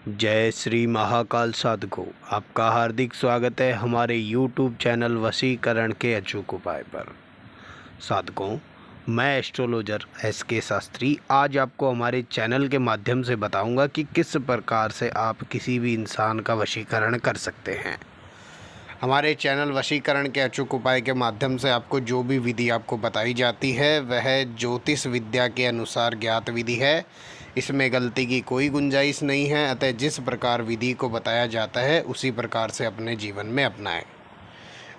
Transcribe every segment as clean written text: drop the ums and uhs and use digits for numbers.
जय श्री महाकाल साधकों, आपका हार्दिक स्वागत है हमारे YouTube चैनल वशीकरण के अचूक उपाय पर। साधकों, मैं एस्ट्रोलॉजर SK शास्त्री आज आपको हमारे चैनल के माध्यम से बताऊंगा कि किस प्रकार से आप किसी भी इंसान का वशीकरण कर सकते हैं। हमारे चैनल वशीकरण के अचूक उपाय के माध्यम से आपको जो भी विधि आपको बताई जाती है वह ज्योतिष विद्या के अनुसार ज्ञात विधि है। इसमें गलती की कोई गुंजाइश नहीं है। अतः जिस प्रकार विधि को बताया जाता है उसी प्रकार से अपने जीवन में अपनाएं।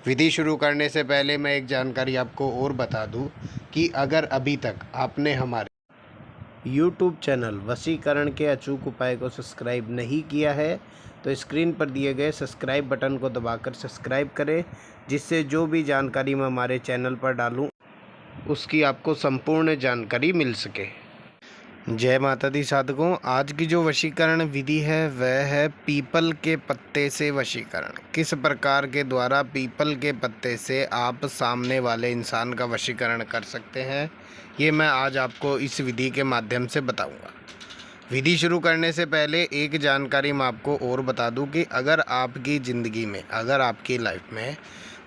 विधि शुरू करने से पहले मैं एक जानकारी आपको और बता दूं कि अगर अभी तक आपने हमारे YouTube चैनल वशीकरण के अचूक उपाय को सब्सक्राइब नहीं किया है तो स्क्रीन पर दिए गए सब्सक्राइब बटन को दबाकर सब्सक्राइब करें, जिससे जो भी जानकारी मैं हमारे चैनल पर डालूं उसकी आपको संपूर्ण जानकारी मिल सके। जय माता दी साधकों, आज की जो वशीकरण विधि है वह है पीपल के पत्ते से वशीकरण। किस प्रकार के द्वारा पीपल के पत्ते से आप सामने वाले इंसान का वशीकरण कर सकते हैं, ये मैं आज आपको इस विधि के माध्यम से बताऊंगा। विधि शुरू करने से पहले एक जानकारी मैं आपको और बता दूं कि अगर आपकी ज़िंदगी में, अगर आपकी लाइफ में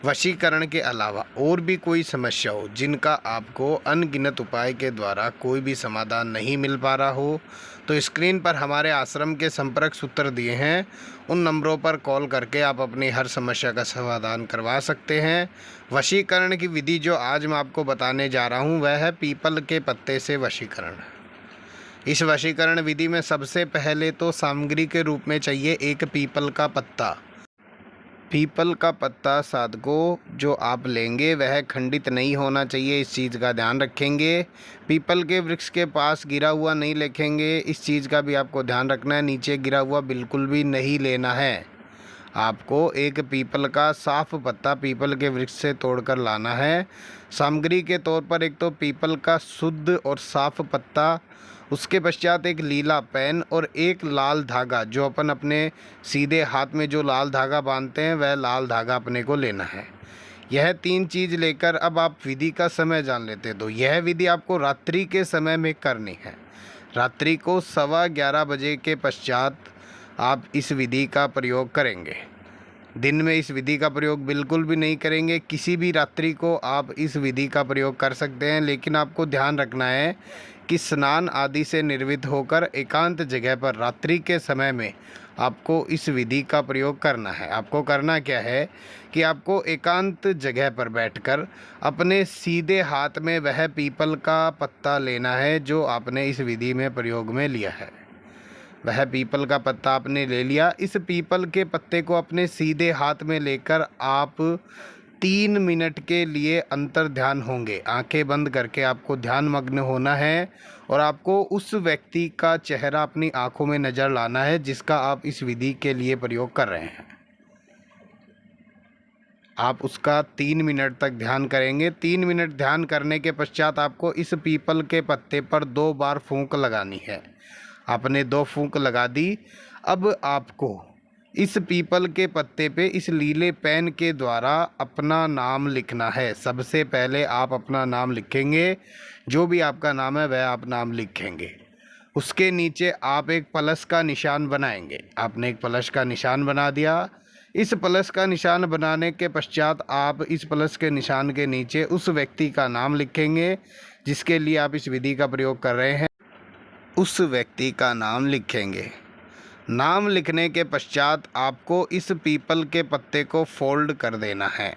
वशीकरण के अलावा और भी कोई समस्या हो जिनका आपको अनगिनत उपाय के द्वारा कोई भी समाधान नहीं मिल पा रहा हो, तो स्क्रीन पर हमारे आश्रम के संपर्क सूत्र दिए हैं, उन नंबरों पर कॉल करके आप अपनी हर समस्या का समाधान करवा सकते हैं। वशीकरण की विधि जो आज मैं आपको बताने जा रहा हूँ वह है पीपल के पत्ते से वशीकरण। इस वशीकरण विधि में सबसे पहले तो सामग्री के रूप में चाहिए एक पीपल का पत्ता। पीपल का पत्ता साधकों जो आप लेंगे वह खंडित नहीं होना चाहिए, इस चीज़ का ध्यान रखेंगे। पीपल के वृक्ष के पास गिरा हुआ नहीं लेखेंगे, इस चीज़ का भी आपको ध्यान रखना है। नीचे गिरा हुआ बिल्कुल भी नहीं लेना है। आपको एक पीपल का साफ पत्ता पीपल के वृक्ष से तोड़कर लाना है। सामग्री के तौर पर एक तो पीपल का शुद्ध और साफ पत्ता, उसके पश्चात एक लीला पेन और एक लाल धागा, जो अपन अपने सीधे हाथ में जो लाल धागा बांधते हैं वह लाल धागा अपने को लेना है। यह तीन चीज़ लेकर अब आप विधि का समय जान लेते हैं। तो यह विधि आपको रात्रि के समय में करनी है। रात्रि को 11:15 बजे के पश्चात आप इस विधि का प्रयोग करेंगे। दिन में इस विधि का प्रयोग बिल्कुल भी नहीं करेंगे। किसी भी रात्रि को आप इस विधि का प्रयोग कर सकते हैं, लेकिन आपको ध्यान रखना है कि स्नान आदि से निर्वित होकर एकांत जगह पर रात्रि के समय में आपको इस विधि का प्रयोग करना है। आपको करना क्या है कि आपको एकांत जगह पर बैठकर अपने सीधे हाथ में वह पीपल का पत्ता लेना है जो आपने इस विधि में प्रयोग में लिया है। वह पीपल का पत्ता आपने ले लिया। इस पीपल के पत्ते को अपने सीधे हाथ में लेकर आप 3 मिनट के लिए अंतर ध्यान होंगे। आंखें बंद करके आपको ध्यान मग्न होना है और आपको उस व्यक्ति का चेहरा अपनी आंखों में नज़र लाना है जिसका आप इस विधि के लिए प्रयोग कर रहे हैं। आप उसका 3 मिनट तक ध्यान करेंगे। 3 मिनट ध्यान करने के पश्चात आपको इस पीपल के पत्ते पर 2 बार फूंक लगानी है। आपने 2 फूंक लगा दी। अब आपको इस पीपल के पत्ते पे इस लीले पेन के द्वारा अपना नाम लिखना है। सबसे पहले आप अपना नाम लिखेंगे, जो भी आपका नाम है वह आप नाम लिखेंगे। उसके नीचे आप एक प्लस का निशान बनाएंगे। आपने एक प्लस का निशान बना दिया। इस प्लस का निशान बनाने के पश्चात आप इस प्लस के निशान के नीचे उस व्यक्ति का नाम लिखेंगे जिसके लिए आप इस विधि का प्रयोग कर रहे हैं। उस व्यक्ति का नाम लिखेंगे। नाम लिखने के पश्चात आपको इस पीपल के पत्ते को फोल्ड कर देना है।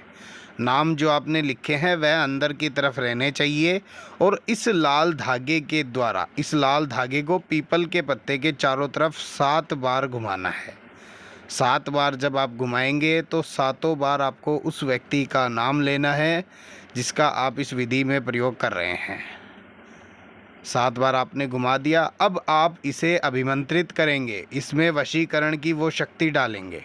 नाम जो आपने लिखे हैं वह अंदर की तरफ रहने चाहिए और इस लाल धागे के द्वारा, इस लाल धागे को पीपल के पत्ते के चारों तरफ 7 बार घुमाना है। 7 बार जब आप घुमाएंगे तो 7 बार आपको उस व्यक्ति का नाम लेना है जिसका आप इस विधि में प्रयोग कर रहे हैं। 7 बार आपने घुमा दिया। अब आप इसे अभिमंत्रित करेंगे, इसमें वशीकरण की वो शक्ति डालेंगे।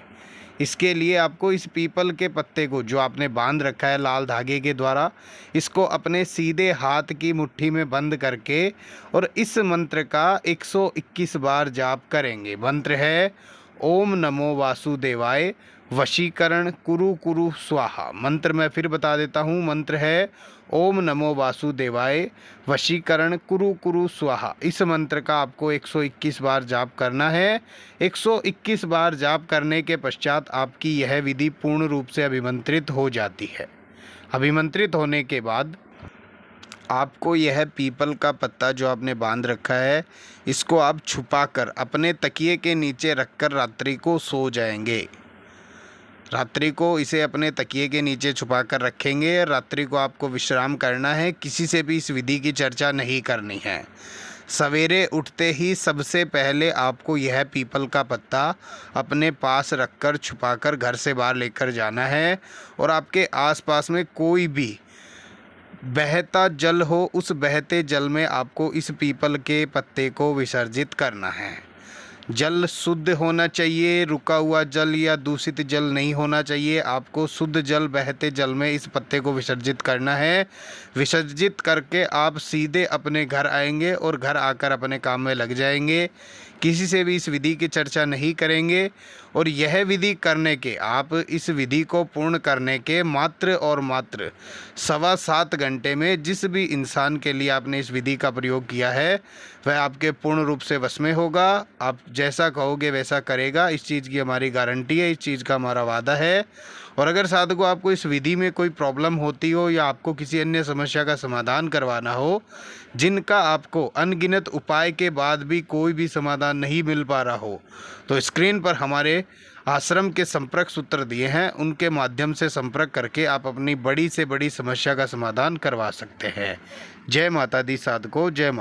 इसके लिए आपको इस पीपल के पत्ते को जो आपने बांध रखा है लाल धागे के द्वारा, इसको अपने सीधे हाथ की मुट्ठी में बंद करके और इस मंत्र का 121 बार जाप करेंगे। मंत्र है ओम नमो वासुदेवाय वशीकरण कुरु कुरु स्वाहा। मंत्र मैं फिर बता देता हूँ। मंत्र है ओम नमो वासुदेवाय वशीकरण कुरु कुरु स्वाहा। इस मंत्र का आपको 121 बार जाप करना है। 121 बार जाप करने के पश्चात आपकी यह विधि पूर्ण रूप से अभिमंत्रित हो जाती है। अभिमंत्रित होने के बाद आपको यह पीपल का पत्ता जो आपने बांध रखा है, इसको आप छुपाकर अपने तकिए के नीचे रखकर रात्रि को सो जाएंगे। रात्रि को इसे अपने तकिए के नीचे छुपा कर रखेंगे। रात्रि को आपको विश्राम करना है, किसी से भी इस विधि की चर्चा नहीं करनी है। सवेरे उठते ही सबसे पहले आपको यह पीपल का पत्ता अपने पास रखकर छुपाकर घर से बाहर लेकर जाना है और आपके आसपास में कोई भी बहता जल हो, उस बहते जल में आपको इस पीपल के पत्ते को विसर्जित करना है। जल शुद्ध होना चाहिए, रुका हुआ जल या दूषित जल नहीं होना चाहिए। आपको शुद्ध जल बहते जल में इस पत्ते को विसर्जित करना है। विसर्जित करके आप सीधे अपने घर आएंगे और घर आकर अपने काम में लग जाएंगे। किसी से भी इस विधि की चर्चा नहीं करेंगे और यह विधि करने के, आप इस विधि को पूर्ण करने के मात्र और मात्र 7.25 घंटे में जिस भी इंसान के लिए आपने इस विधि का प्रयोग किया है वह आपके पूर्ण रूप से वश में होगा। आप जैसा कहोगे वैसा करेगा। इस चीज़ की हमारी गारंटी है, इस चीज़ का हमारा वादा है। और अगर साधकों आपको इस विधि में कोई प्रॉब्लम होती हो या आपको किसी अन्य समस्या का समाधान करवाना हो, जिनका आपको अनगिनत उपाय के बाद भी कोई भी समाधान नहीं मिल पा रहा हो, तो स्क्रीन पर हमारे आश्रम के संपर्क सूत्र दिए हैं, उनके माध्यम से संपर्क करके आप अपनी बड़ी से बड़ी समस्या का समाधान करवा सकते हैं। जय माता दी साधकों, जय माता।